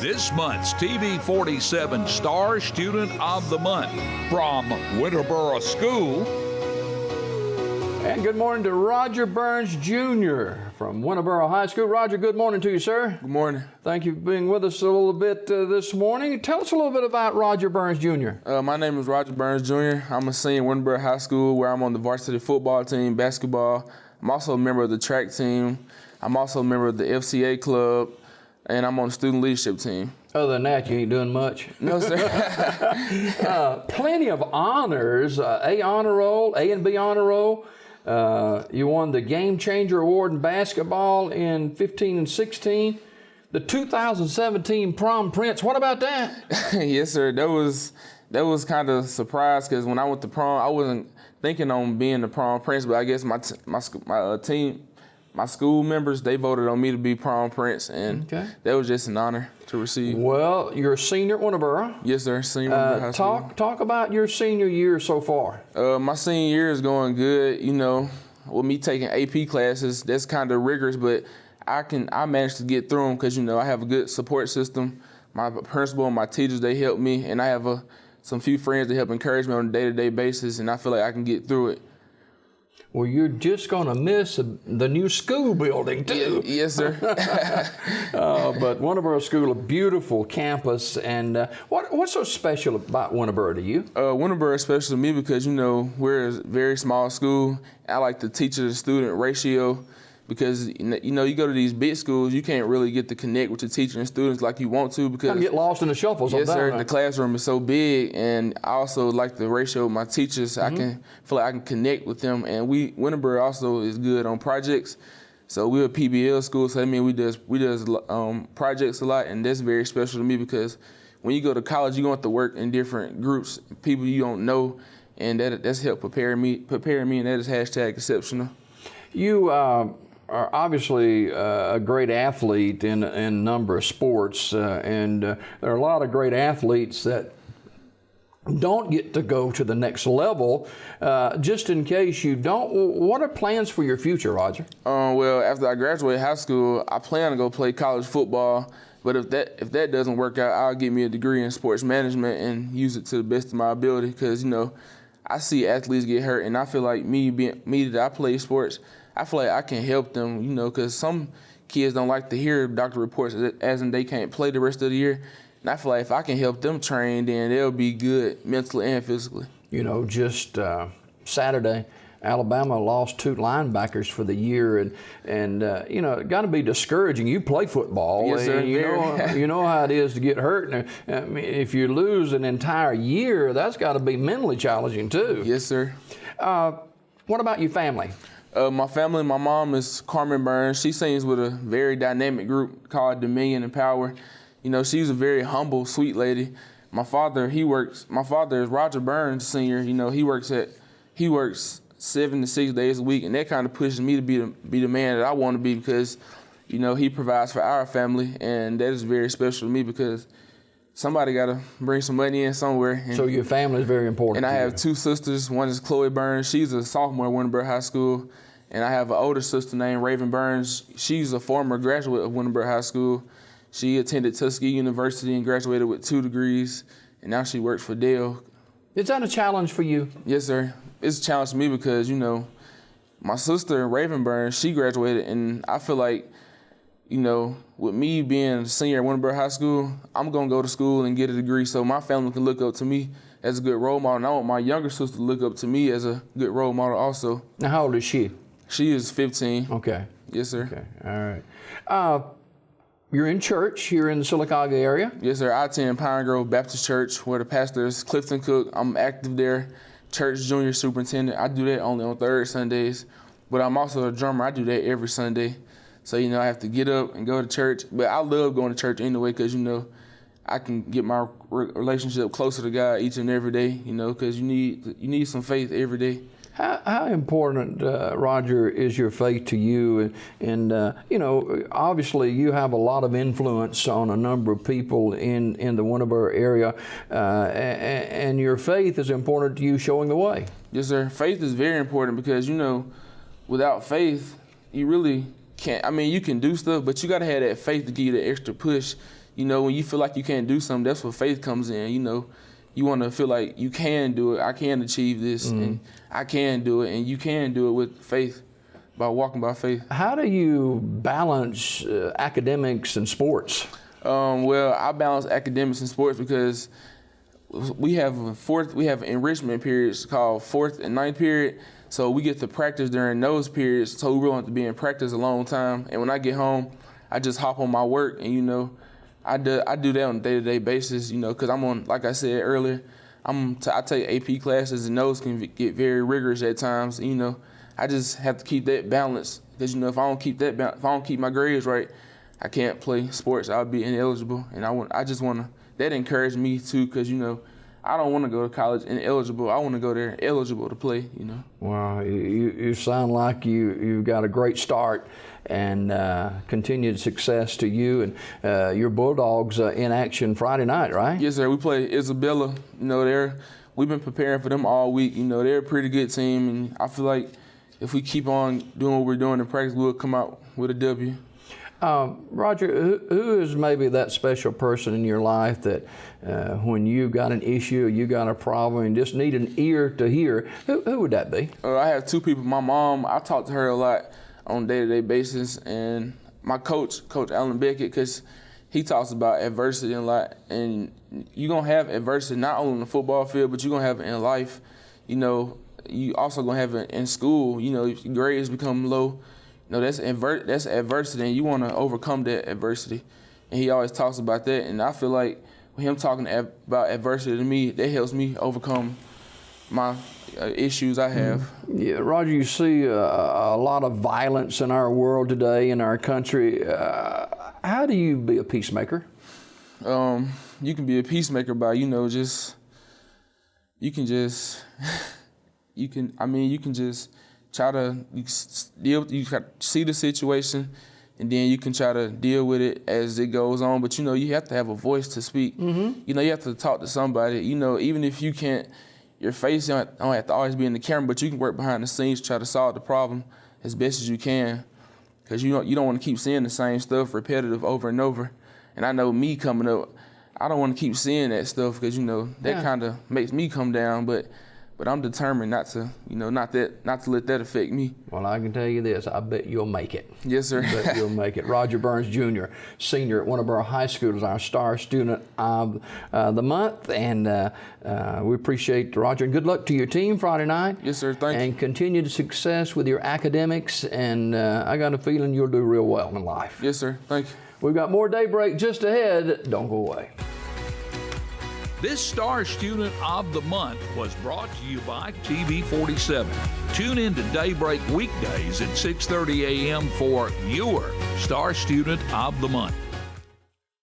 This month's TV 47 Star Student of the Month from Winterboro School. And good morning to Roger Burns Jr. from Winterboro High School. Roger, good morning to you, sir. Good morning. Thank you for being with us a little bit this morning. Tell us a little bit about Roger Burns Jr. My name is Roger Burns Jr. I'm a senior at Winterboro High School where I'm on the varsity football team, basketball. I'm also a member of the track team. I'm also a member of the FCA club, and I'm on the student leadership team. Other than that, you ain't doing much. No, sir. Plenty of honors, A honor roll, A and B honor roll. You won the Game Changer Award in basketball in 15 and 16. The 2017 Prom Prince, what about that? Yes, sir. That was kind of a surprise because when I went to prom, I wasn't thinking on being the prom prince, but I guess my school members, they voted on me to be prom prince, and that was just an honor to receive. Well, you're a senior at Winterboro. Yes, sir. Senior at high school. Talk about your senior year so far. My senior year is going good. You know, with me taking AP classes, that's kind of rigorous, but I managed to get through them because, you know, I have a good support system. My principal and my teachers, they help me, and I have some few friends that help encourage me on a day-to-day basis, and I feel like I can get through it. Well, you're just going to miss the new school building, too. Yes, sir. But Winterboro School, a beautiful campus. And what's so special about Winterboro to you? Winterboro is special to me because, you know, we're a very small school. I like the teacher-to-student ratio because, you know, you go to these big schools, you can't really get to connect with your teacher and students like you want to because... You get lost in the shuffle sometimes. Yes, sir. The classroom is so big, and I also like the ratio of my teachers. I can feel like I can connect with them, and Winterboro also is good on projects. So we're a PBL school, so I mean we does projects a lot, and that's very special to me because when you go to college, you're going to have to work in different groups, people you don't know, and that's helped prepare me, and that is #exceptional. You are obviously a great athlete in a number of sports, and there are a lot of great athletes that don't get to go to the next level. Just in case you don't, what are plans for your future, Roger? Well, after I graduate high school, I plan to go play college football. But if that doesn't work out, I'll get me a degree in sports management and use it to the best of my ability. Because, you know, I see athletes get hurt, and I feel like me that I play sports, I feel like I can help them, you know, because some kids don't like to hear doctor reports as in they can't play the rest of the year. And I feel like if I can help them train, then they'll be good mentally and physically. You know, just Saturday, Alabama lost 2 linebackers for the year, and you know, it got to be discouraging. You play football, yes, sir, and you know how it is to get hurt. And I mean, if you lose an entire year, that's got to be mentally challenging too. Yes, sir. What about your family? My family, my mom is Carmen Burns. She sings with a very dynamic group called Dominion and Power. You know, she's a very humble, sweet lady. My father is Roger Burns Sr. You know, he works 7 to 6 days a week, and that kind of pushes me to be the man that I want to be because, you know, he provides for our family, and that is very special to me because somebody got to bring some money in somewhere. So your family is very important. And I have 2 sisters. One is Chloe Burns. She's a sophomore at Winterboro High School. And I have an older sister named Raven Burns. She's a former graduate of Winterboro High School. She attended Tuskegee University and graduated with 2 degrees. And now she works for Dell. Is that a challenge for you? Yes, sir. It's a challenge for me because, you know, my sister, Raven Burns, she graduated. And I feel like, you know, with me being a senior at Winterboro High School, I'm going to go to school and get a degree so my family can look up to me as a good role model. And I want my younger sister to look up to me as a good role model also. Now, how old is she? She is 15. Okay. Yes, sir. Okay. All right. You're in church here in the Sylacauga area? Yes, sir. I attend Pine Grove Baptist Church where the pastor is Clifton Cook. I'm active there. Church junior superintendent. I do that only on third Sundays. But I'm also a drummer. I do that every Sunday. So, you know, I have to get up and go to church. But I love going to church anyway because, you know, I can get my relationship closer to God each and every day, you know, because you need some faith every day. How important, Roger, is your faith to you? And you know, obviously you have a lot of influence on a number of people in the Winterboro area, and your faith is important to you showing the way. Yes, sir. Faith is very important because, you know, without faith, you really can't. I mean, you can do stuff, but you got to have that faith to give you the extra push. You know, when you feel like you can't do something, that's where faith comes in. You know, you want to feel like you can do it. I can achieve this, and I can do it, and you can do it with faith, by walking by faith. How do you balance academics and sports? Well, I balance academics and sports because we have enrichment periods called 4th and 9th period. So we get to practice during those periods. So we really have to be in practice a long time. And when I get home, I just hop on my work, and you know, I do that on a day-to-day basis. You know, because I'm on, like I said earlier, I take AP classes, and those can get very rigorous at times. You know, I just have to keep that balance because you know, if I don't keep my grades right, I can't play sports. I'll be ineligible, and I just want to. That encouraged me too, because you know, I don't want to go to college ineligible. I want to go there eligible to play. You know. Well, you sound like you've got a great start, and continued success to you and your Bulldogs in action Friday night, right? Yes, sir. We play Isabella. You know, we've been preparing for them all week. You know, they're a pretty good team, and I feel like if we keep on doing what we're doing in practice, we'll come out with a W. Roger, who is maybe that special person in your life that when you got an issue, you got a problem, and just need an ear to hear, who would that be? I have two people. My mom, I talk to her a lot on a day-to-day basis, and my coach, Coach Alan Beckett, because he talks about adversity a lot, and you're going to have adversity not only on the football field, but you're going to have it in life. You know, you also going to have it in school. You know, if your grades become low, no, that's adversity, and you want to overcome that adversity. And he always talks about that, and I feel like with him talking about adversity to me, that helps me overcome my issues I have. Yeah, Roger, you see a lot of violence in our world today, in our country. How do you be a peacemaker? You can be a peacemaker by, you know, you can just try to see the situation, and then you can try to deal with it as it goes on. But, you know, you have to have a voice to speak. Mm-hmm. You know, you have to talk to somebody. You know, even if you can't, your face don't have to always be in the camera, but you can work behind the scenes to try to solve the problem as best as you can. Because you don't want to keep seeing the same stuff repetitive over and over. And I know me coming up, I don't want to keep seeing that stuff because, you know, that kind of makes me come down. But I'm determined not to let that affect me. Well, I can tell you this, I bet you'll make it. Yes, sir. I bet you'll make it. Roger Burns Jr., senior at Winterboro High School, is our star student of the month, and we appreciate Roger. And good luck to your team Friday night. Yes, sir. Thank you. And continued success with your academics, and I got a feeling you'll do real well in life. Yes, sir. Thank you. We've got more Daybreak just ahead. Don't go away. This Star Student of the Month was brought to you by TV 47. Tune in to Daybreak weekdays at 6:30 a.m. for your Star Student of the Month.